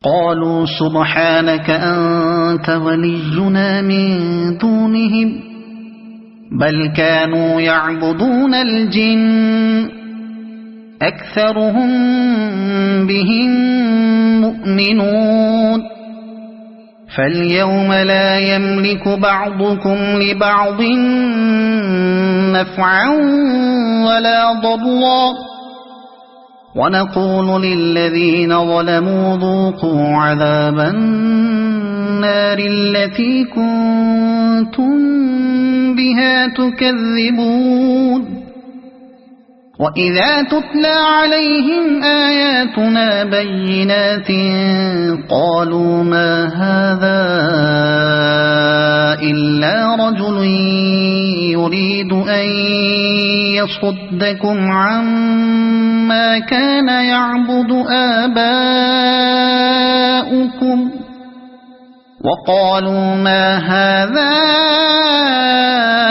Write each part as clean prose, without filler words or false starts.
قالوا سبحانك أنت ولينا من دونهم بل كانوا يعبدون الجن أكثرهم بهم مؤمنون فاليوم لا يملك بعضكم لبعض نفعا ولا ضرا ونقول للذين ظلموا ذوقوا عذاب النار التي كنتم بها تكذبون وإذا تتلى عليهم آياتنا بينات قالوا ما هذا إلا رجل يريد أن يصدكم عما كان يعبد آباؤكم وقالوا ما هذا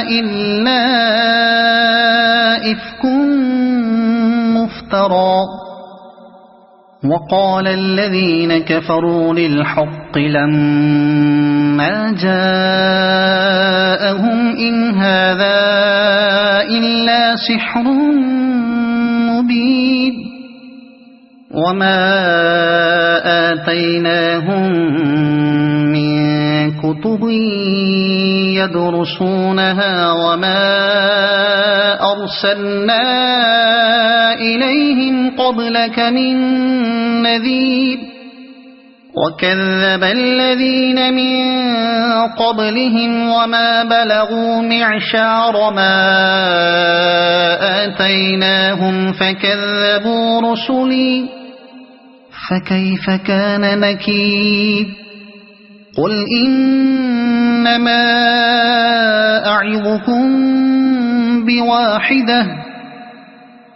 إلا إفك مفترى وقال الذين كفروا للحق لما جاءهم إن هذا إلا سحر مبين وما آتيناهم من كتب يدرسونها وما أرسلنا إليهم قبلك من نذير وكذب الذين من قبلهم وما بلغوا معشار ما آتيناهم فكذبوا رسلي فكيف كان نكير قل إنما أعظكم بواحدة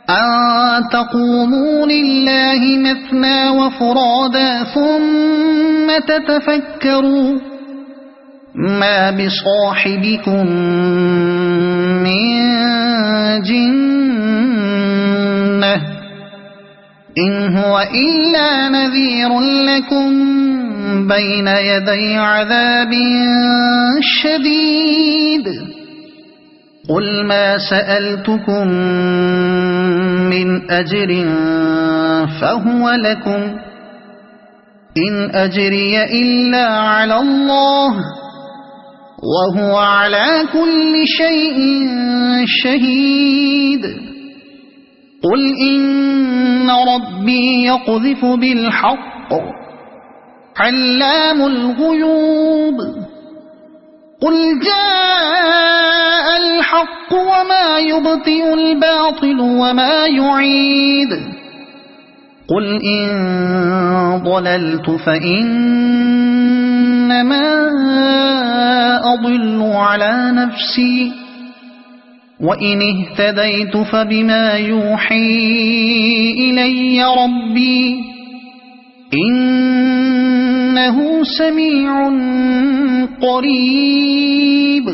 أن تقوموا لله مثنى وفرادا ثم تتفكروا ما بصاحبكم من جنة إن هو إلا نذير لكم بين يدي عذاب شديد قل ما سألتكم من أجر فهو لكم إن أجري إلا على الله وهو على كل شيء شهيد قل إن ربي يقذف بالحق علام الغيوب قل جاء الحق وما يبطئ الباطل وما يعيد قل إن ضللت فإنما أضل على نفسي وإن اهتديت فبما يوحي إلي ربي إنه سميع قريب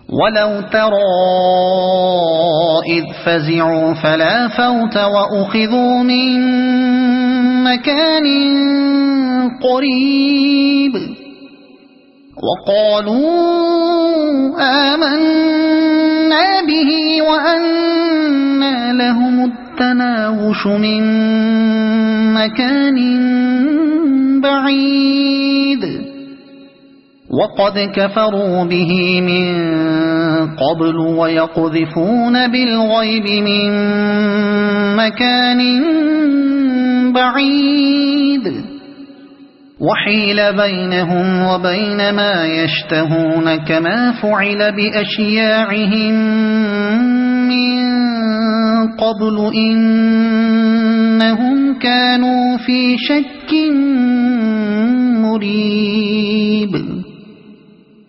ولو ترى إذ فزعوا فلا فوت وأخذوا من مكان قريب وقالوا آمنا به وأنى لهم التناوش من مكان بعيد وقد كفروا به من قبل ويقذفون بالغيب من مكان بعيد وحيل بينهم وبين ما يشتهون كما فعل بأشياعهم من قبل إنهم كانوا في شك مريب